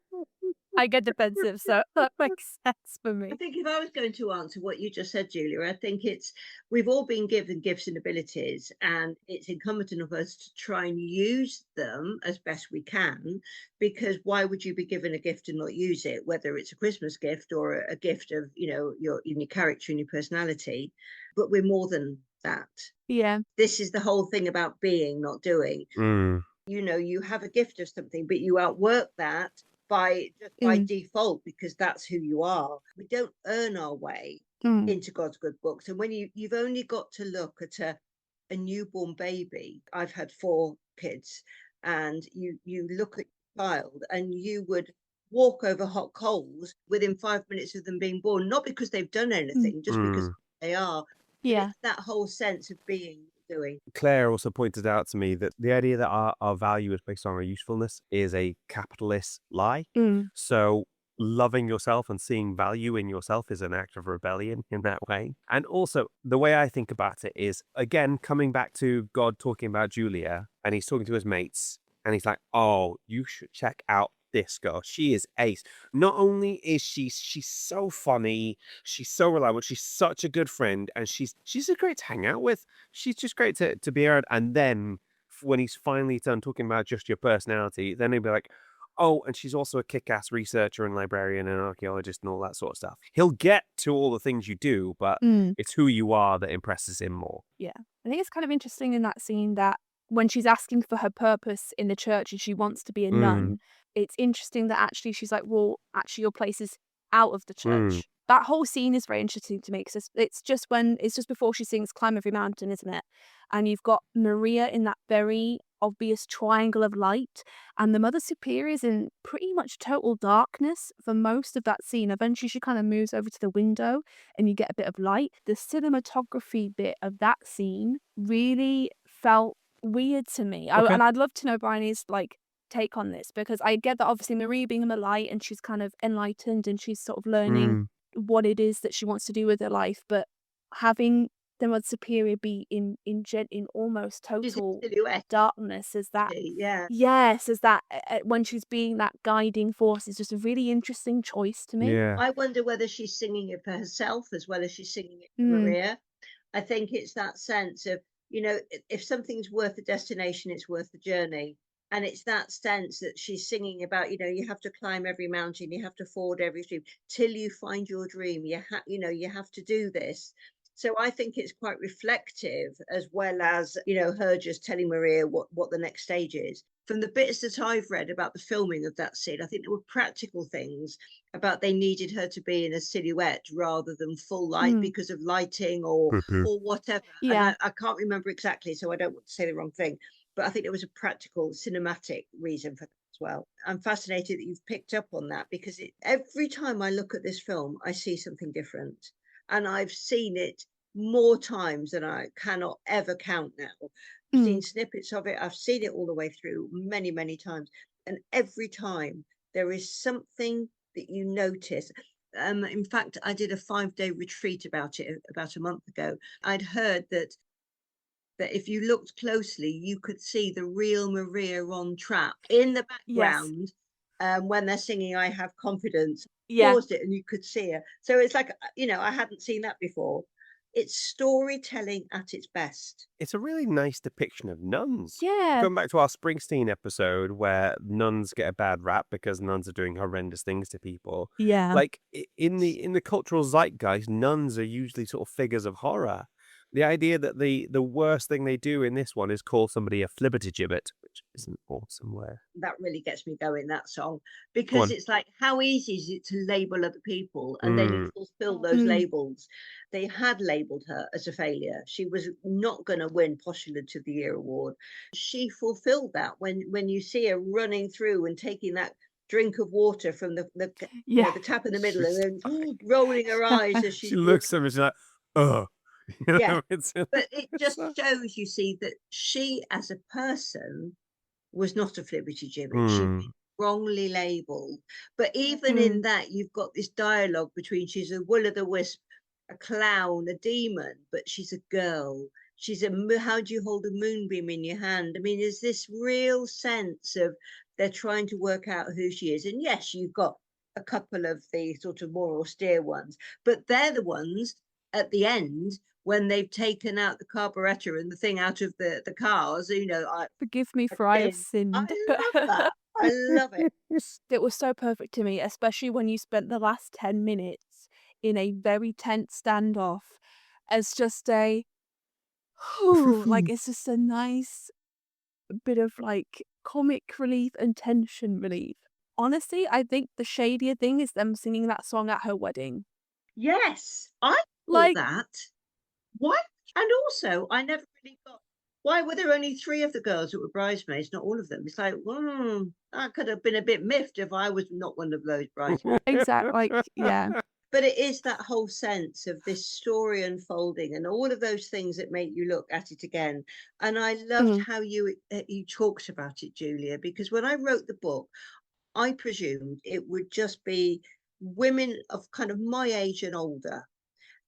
I get defensive, so that makes sense for I me. think if I was going to answer what you just said, Julia, I think we've all been given gifts and abilities, and it's incumbent on us to try and use them as best we can. Because why would you be given a gift and not use it? Whether it's a Christmas gift or a gift of your character and your personality, but we're more than that. Yeah. This is the whole thing about being, not doing. Mm. You have a gift of something, but you outwork that by Mm. default, because that's who you are. We don't earn our way Mm. into God's good books. And when you've only got to look at a newborn baby. I've had 4 kids, and you look at your child and you would walk over hot coals within 5 minutes of them being born, not because they've done anything, just because they are. Yeah. It's that whole sense of being, doing. Claire also pointed out to me that the idea that our value is based on our usefulness is a capitalist lie. Mm. So loving yourself and seeing value in yourself is an act of rebellion in that way. And also, the way I think about it is, again, coming back to God talking about Julia, and he's talking to his mates, and he's like, oh, you should check out this girl. She is ace. Not only is she's so funny, she's so reliable, she's such a good friend, and she's a great to hang out with. She's just great to be around. And then when he's finally done talking about just your personality, then he'll be like, oh, and she's also a kick-ass researcher and librarian and archaeologist and all that sort of stuff. He'll get to all the things you do, but it's who you are that impresses him more. Yeah. I think it's kind of interesting in that scene that when she's asking for her purpose in the church and she wants to be a nun, it's interesting that actually she's like, well, actually your place is out of the church. That whole scene is very interesting to me because it's just before she sings Climb Every Mountain, isn't it? And you've got Maria in that very obvious triangle of light, and the Mother Superior is in pretty much total darkness for most of that scene. Eventually she kind of moves over to the window and you get a bit of light. The cinematography bit of that scene really felt weird to me. Okay. And I'd love to know Bryony's take on this, because I get that obviously Maria being in the light and she's kind of enlightened and she's sort of learning what it is that she wants to do with her life, but having the Mother Superior be in almost total silhouette. darkness as that when she's being that guiding force is just a really interesting choice to me. Yeah. I wonder whether she's singing it for herself as well as she's singing it for Maria. I think it's that sense of, if something's worth the destination, it's worth the journey. And it's that sense that she's singing about, you have to climb every mountain, you have to ford every stream till you find your dream. You have to do this. So I think it's quite reflective, as well as, her just telling Maria what the next stage is. From the bits that I've read about the filming of that scene, I think there were practical things about they needed her to be in a silhouette rather than full light because of lighting or whatever. Yeah. And I can't remember exactly, so I don't want to say the wrong thing. But I think there was a practical cinematic reason for that as well. I'm fascinated that you've picked up on that, because every time I look at this film, I see something different. And I've seen it more times than I cannot ever count now. I've seen snippets of it. I've seen it all the way through many, many times. And every time there is something that you notice. In fact, I did a 5-day retreat about it about a month ago. I'd heard that if you looked closely, you could see the real Maria on Trap in the background. When they're singing I Have Confidence. Paused it and you could see her. So it's like, I hadn't seen that before. It's storytelling at its best. It's a really nice depiction of nuns. Yeah. Going back to our Springsteen episode where nuns get a bad rap because nuns are doing horrendous things to people. Yeah. Like in the cultural zeitgeist, nuns are usually sort of figures of horror. The idea that the worst thing they do in this one is call somebody a flibbertigibbet, which is an awesome word. That really gets me going, that song, because it's like, how easy is it to label other people and then you fulfill those labels? They had labeled her as a failure. She was not going to win Postulant of the Year award. She fulfilled that when you see her running through and taking that drink of water from the tap in the middle and then rolling her eyes as she looks at me, she's like, oh. Yeah. It's But it just so- shows, you see, that she as a person was not a flibbertigibbet. She'd Hmm. been wrongly labelled. But even Mm. in that, you've got this dialogue between she's a will-o'-the-wisp, a clown, a demon, but she's a girl. She's how do you hold a moonbeam in your hand? I mean, there's this real sense of they're trying to work out who she is. And yes, you've got a couple of the sort of more austere ones, but they're the ones at the end when they've taken out the carburetor and the thing out of the cars, Forgive me for I have again, sinned. I love that. I love it. It was so perfect to me, especially when you spent the last 10 minutes in a very tense standoff as just a, like, it's just a nice bit of like comic relief and tension relief. Honestly, I think the shadier thing is them singing that song at her wedding. Yes, I thought Like, that. Why? And also, I never really got why were there only 3 of the girls that were bridesmaids, not all of them? It's like, I could have been a bit miffed if I was not one of those bridesmaids. exactly, like, yeah. But it is that whole sense of this story unfolding and all of those things that make you look at it again. And I loved Mhm. how you talked about it, Julia, because when I wrote the book, I presumed it would just be women of kind of my age and older.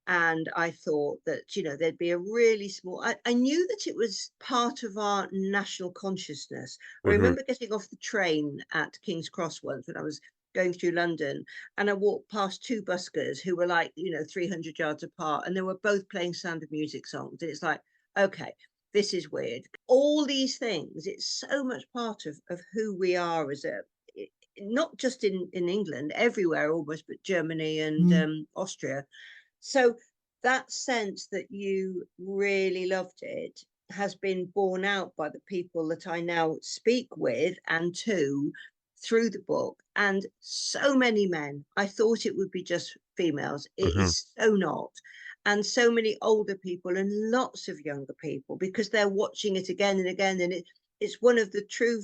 And I thought that, there'd be a really small, I knew that it was part of our national consciousness. I Mhm. remember getting off the train at King's Cross once when I was going through London, and I walked past 2 buskers who were like, 300 yards apart, and they were both playing Sound of Music songs. And it's like, okay, this is weird. All these things, it's so much part of who we are as not just in England, everywhere almost, but Germany and Austria. So that sense that you really loved it has been borne out by the people that I now speak with and to through the book. And so many men, I thought it would be just females. It Mhm. is so not. And so many older people and lots of younger people because they're watching it again and again. And it's one of the true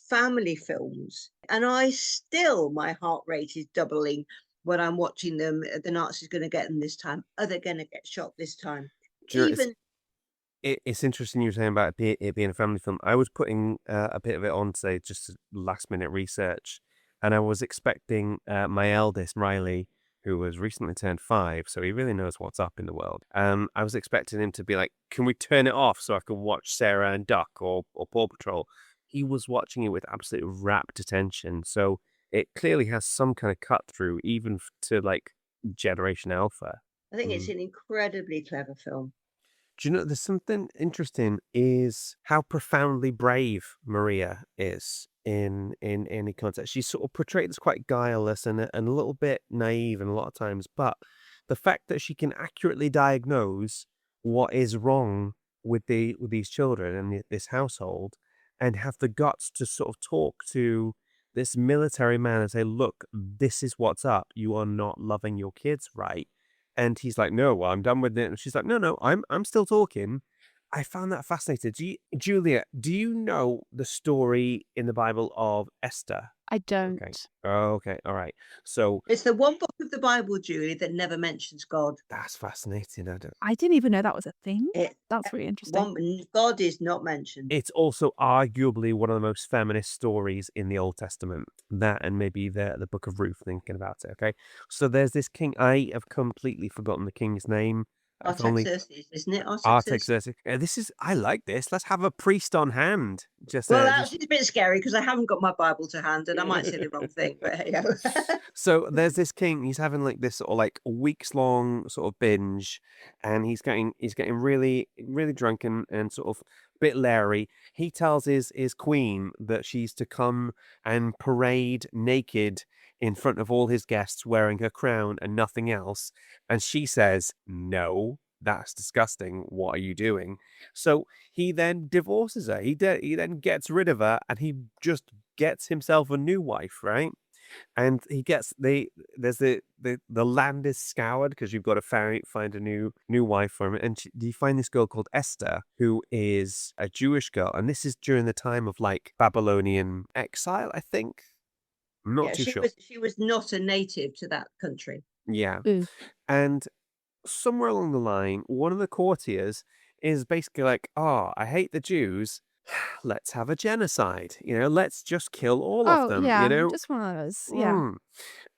family films. And my heart rate is doubling when I'm watching them. The Nazis going to get them this time. Are they going to get shot this time? Do you know, Even it's interesting you were saying about it being a family film. I was putting a bit of it on, say, just last minute research, and I was expecting my eldest, Riley, who was recently turned 5, so he really knows what's up in the world. I was expecting him to be like, can we turn it off so I can watch Sarah and Duck or Paw Patrol? He was watching it with absolute rapt attention, so it clearly has some kind of cut through, even to like Generation Alpha. I think it's an incredibly clever film. Do you know, there's something interesting is how profoundly brave Maria is in any context. She's sort of portrayed as quite guileless and a little bit naive and a lot of times, but the fact that she can accurately diagnose what is wrong with these children and this household and have the guts to sort of talk to this military man and say, look, this is what's up. You are not loving your kids right. And he's like, no, well, I'm done with it. And she's like, no, I'm still talking. I found that fascinating. Julia, do you know the story in the Bible of Esther? I don't. Okay. All right. So It's the one book of the Bible, Julie, that never mentions God. that's fascinating. I didn't even know that was a thing. It, That's really interesting. God is not mentioned. It's also arguably one of the most feminist stories in the Old Testament. That and maybe the Book of Ruth, thinking about it. Okay. So there's this king. I have completely forgotten the king's name. If only Artaxerxes, isn't it? Artaxerxes. I like this. Let's have a priest on hand. Well, that's a bit scary because I haven't got my Bible to hand and I might say the wrong thing, but hey. So there's this king. He's having like this sort of like weeks long sort of binge, and he's getting really really drunk and sort of a bit leery. He tells his queen that she's to come and parade naked in front of all his guests wearing her crown and nothing else, and she says no. That's disgusting. What are you doing? So he then divorces her. He then gets rid of her, and he just gets himself a new wife, right? And he gets there's the land is scoured because you've got to find a new wife for him. And you find this girl called Esther, who is a Jewish girl, and this is during the time of like Babylonian exile, I think. I'm not too sure. She was not a native to that country. Yeah, Mm. and somewhere along the line, one of the courtiers is basically like, "Oh, I hate the Jews. Let's have a genocide. Let's just kill all of Oh, them." yeah, just one of those. Yeah. Mm.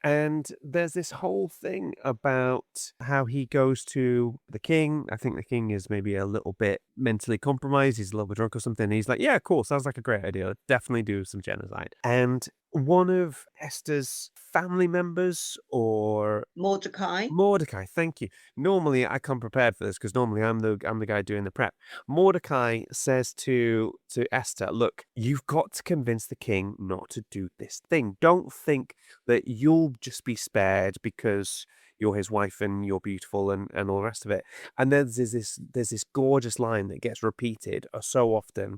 And there's this whole thing about how he goes to the king. I think the king is maybe a little bit mentally compromised. He's a little bit drunk or something. He's like, yeah, cool. Sounds like a great idea. Definitely do some genocide. And one of Esther's family members or Mordecai. Mordecai, thank you. Normally, I come prepared for this because normally I'm the guy doing the prep. Mordecai says to Esther, "Look, you've got to convince the king not to do this thing. Don't think that you'll just be spared because you're his wife and you're beautiful and all the rest of it." And then there's this gorgeous line that gets repeated so often.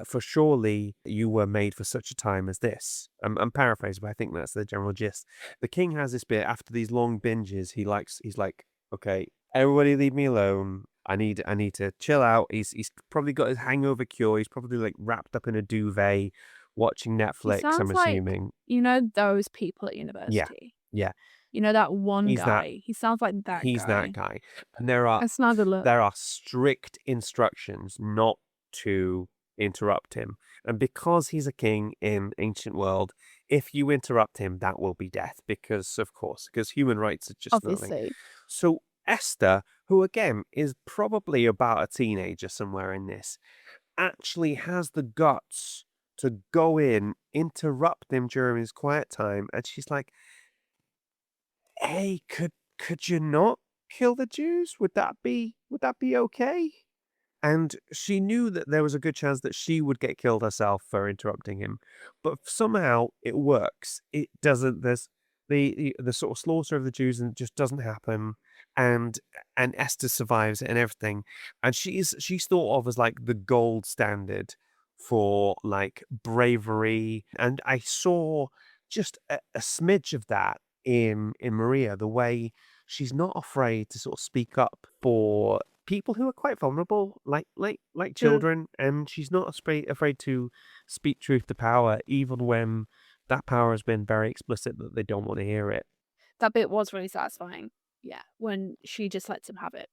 For surely you were made for such a time as this. I'm paraphrasing, but I think that's the general gist. The king has this bit after these long binges. He's like, okay, everybody leave me alone. I need to chill out. He's probably got his hangover cure. He's probably like wrapped up in a duvet watching He Netflix, I'm sounds like, assuming. those people at Yeah. university. Yeah. That one He's that guy. He sounds like that he's that guy. guy. And there are That's not a good look. strict instructions not to interrupt him. And because he's a king in ancient world, if you interrupt him, that will be death because human rights are just nothing. Obviously. So Esther, who again is probably about a teenager somewhere in this, actually has the guts to go in, interrupt him during his quiet time, and she's like, "Hey, could you not kill the Jews? Would that be okay?" And she knew that there was a good chance that she would get killed herself for interrupting him, but somehow it works. It doesn't. There's the sort of slaughter of the Jews and just doesn't happen, and Esther survives it and everything, and she's thought of as like the gold standard for like bravery, and I saw just a smidge of that in Maria, the way she's not afraid to sort of speak up for people who are quite vulnerable, like Mm. children, and she's not afraid to speak truth to power, even when that power has been very explicit that they don't want to hear it. That bit was really satisfying. Yeah, when she just lets him have it.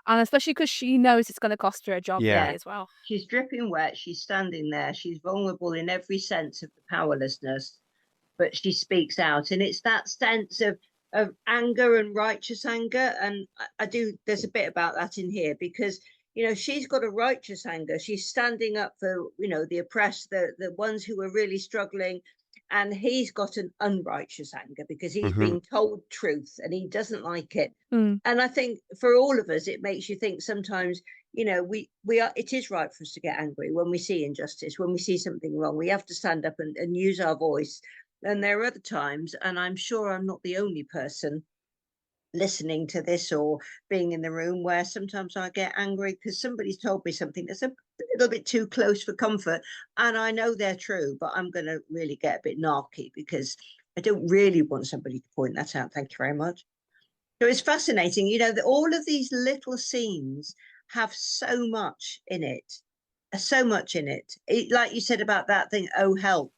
And especially because she knows it's going to cost her a job Yeah. there as well. She's dripping wet. She's standing there. She's vulnerable in every sense of the powerlessness, but she speaks out. And it's that sense of anger and righteous anger. And I do, there's a bit about that in here because, she's got a righteous anger. She's standing up for, the oppressed, the ones who are really struggling. And he's got an unrighteous anger because he's Mhm. being told truth and he doesn't like it. Mm. And I think for all of us, it makes you think sometimes, it is right for us to get angry when we see injustice, when we see something wrong. We have to stand up and use our voice. And there are other times, and I'm sure I'm not the only person listening to this or being in the room, where sometimes I get angry because somebody's told me something that's a little bit too close for comfort. And I know they're true, but I'm going to really get a bit narky because I don't really want somebody to point that out. Thank you very much. So it's fascinating, that all of these little scenes have so much in it, so much in it. Like you said about that thing, oh, help.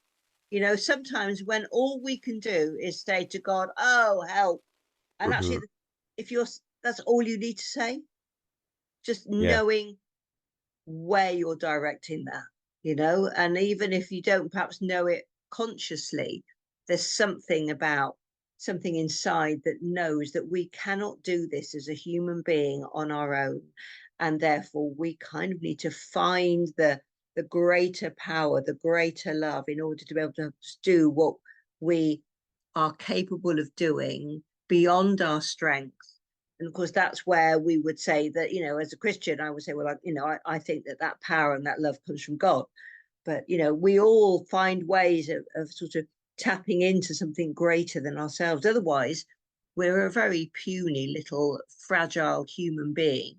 Sometimes when all we can do is say to God, oh, help. And actually, that's all you need to say, just Yeah. knowing where you're directing that, and even if you don't perhaps know it consciously, there's something inside that knows that we cannot do this as a human being on our own. And therefore we kind of need to find the greater power, the greater love in order to be able to do what we are capable of doing beyond our strength. And of course, that's where we would say that, as a Christian, I would say, well, I think that power and that love comes from God. But, we all find ways of sort of tapping into something greater than ourselves. Otherwise, we're a very puny little fragile human being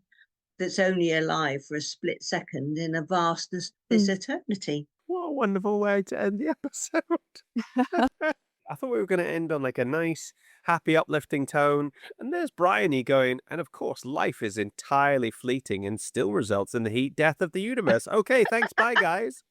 that's only alive for a split second in a vastness of this eternity. What a wonderful way to end the episode. I thought we were going to end on like a nice, happy, uplifting tone. And there's Bryony going, and of course, life is entirely fleeting and still results in the heat death of the universe. Okay, thanks. Bye, guys.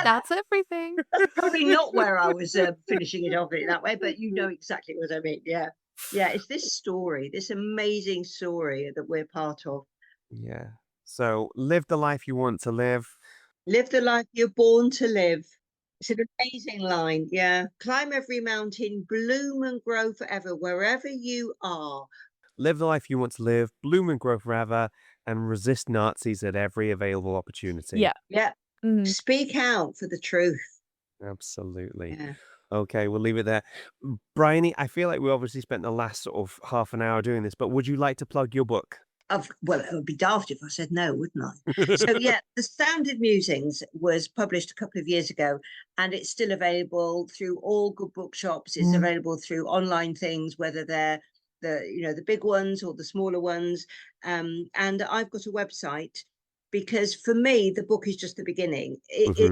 That's everything. That's probably not where I was finishing it off in that way, but you know exactly what I mean. Yeah. Yeah, it's this story, this amazing story that we're part of. Yeah. So live the life you want to live. Live the life you're born to live. It's an amazing line. Yeah. Climb every mountain, bloom and grow forever, wherever you are. Live the life you want to live, bloom and grow forever, and resist Nazis at every available opportunity. Yeah. Yeah. Mm. Speak out for the truth. Absolutely. Yeah. Okay, we'll leave it there. Bryony, I feel like we obviously spent the last sort of half an hour doing this, but would you like to plug your book? Well, it would be daft if I said no, wouldn't I? So yeah, The Sounded Musings was published a couple of years ago, and it's still available through all good bookshops. It's available through online things, whether they're the big ones or the smaller ones. And I've got a website, because for me the book is just the beginning.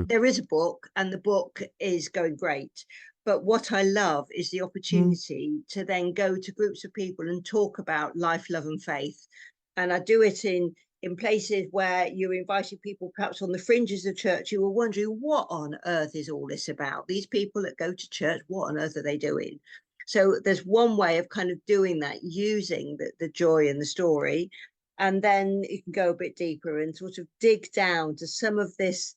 There is a book, and the book is going great. But what I love is the opportunity to then go to groups of people and talk about life, love, and faith. And I do it in places where you're inviting people perhaps on the fringes of church. You were wondering, what on earth is all this about? These people that go to church, what on earth are they doing? So there's one way of kind of doing that, using the joy in the story. And then you can go a bit deeper and sort of dig down to some of this,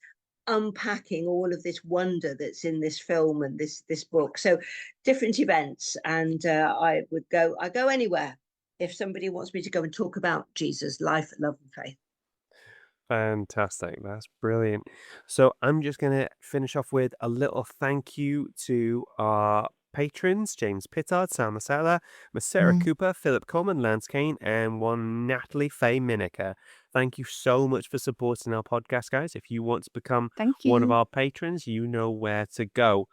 unpacking all of this wonder that's in this film and this book. So different events. And I go anywhere if somebody wants me to go and talk about Jesus, life, love, and faith. Fantastic. That's brilliant. So I'm just going to finish off with a little thank you to our patrons, James Pittard, Sam Masella, Miss Sarah Cooper, Philip Coleman, Lance Kane, and one Natalie Faye Miniker. Thank you so much for supporting our podcast, guys. If you want to become Thank one of you. our patrons, you know where to go.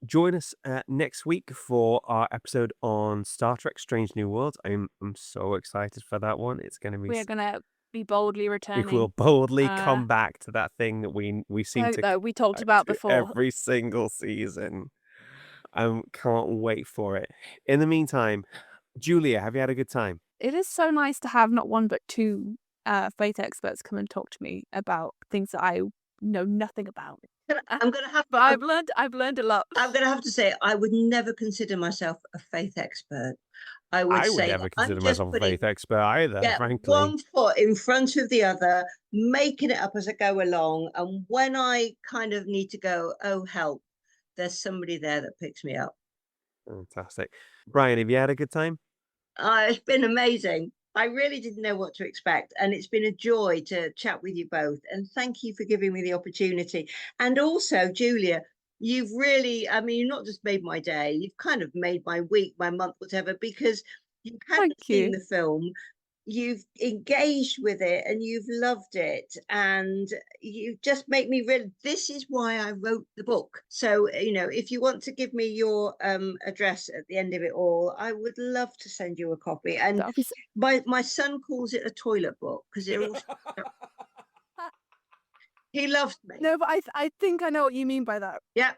Join us next week for our episode on Star Trek Strange New Worlds. I'm so excited for that one. It's going to be... We're going to be boldly We returning. will boldly come back to that thing that we seem to we talked about do before. every single season. I can't wait for it. In the meantime, Julia, have you had a good time? It is so nice to have not one but two faith experts come and talk to me about things that I know nothing about. I'm going to have, But I've learned a lot. I'm going to have to say, I would never consider myself a faith expert. I would say never I'm consider just myself a putting faith expert either, frankly. one foot in front of the other, making it up as I go along. And when I kind of need to go, oh, help, there's somebody there that picks me up. Fantastic. Brian, have you had a good time? It's been amazing. I really didn't know what to expect. And it's been a joy to chat with you both. And thank you for giving me the opportunity. And also, Julia, you've really, I mean, you've not just made my day, you've kind of made my week, my month, whatever, because you haven't seen the film, you've engaged with it and you've loved it, and you just make me realize this is why I wrote the book. So, if you want to give me your address at the end of it all, I would love to send you a copy. And my son calls it a toilet book because it all he loves me. No, but I think I know what you mean by that. Yeah.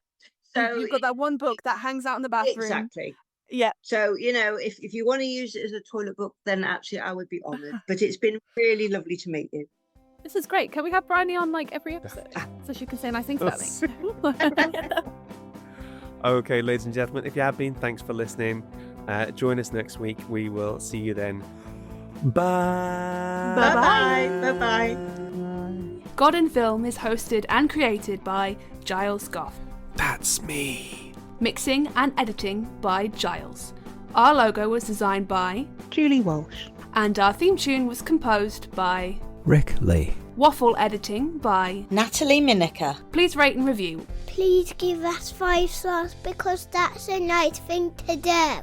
So you've got that one book that hangs out in the bathroom. Exactly. Yeah. So, if you want to use it as a toilet book, then actually I would be honoured. But it's been really lovely to meet you. This is great. Can we have Bryony on every episode so she can say nice things about me? Okay, ladies and gentlemen, if you have been, thanks for listening. Join us next week. We will see you then. Bye. Bye-bye. Bye-bye. God in Film is hosted and created by Giles Goff. That's me. Mixing and editing by Giles. Our logo was designed by Julie Walsh. And our theme tune was composed by Rick Lee. Waffle editing by Natalie Miniker. Please rate and review. Please give us 5 stars because that's a nice thing to do.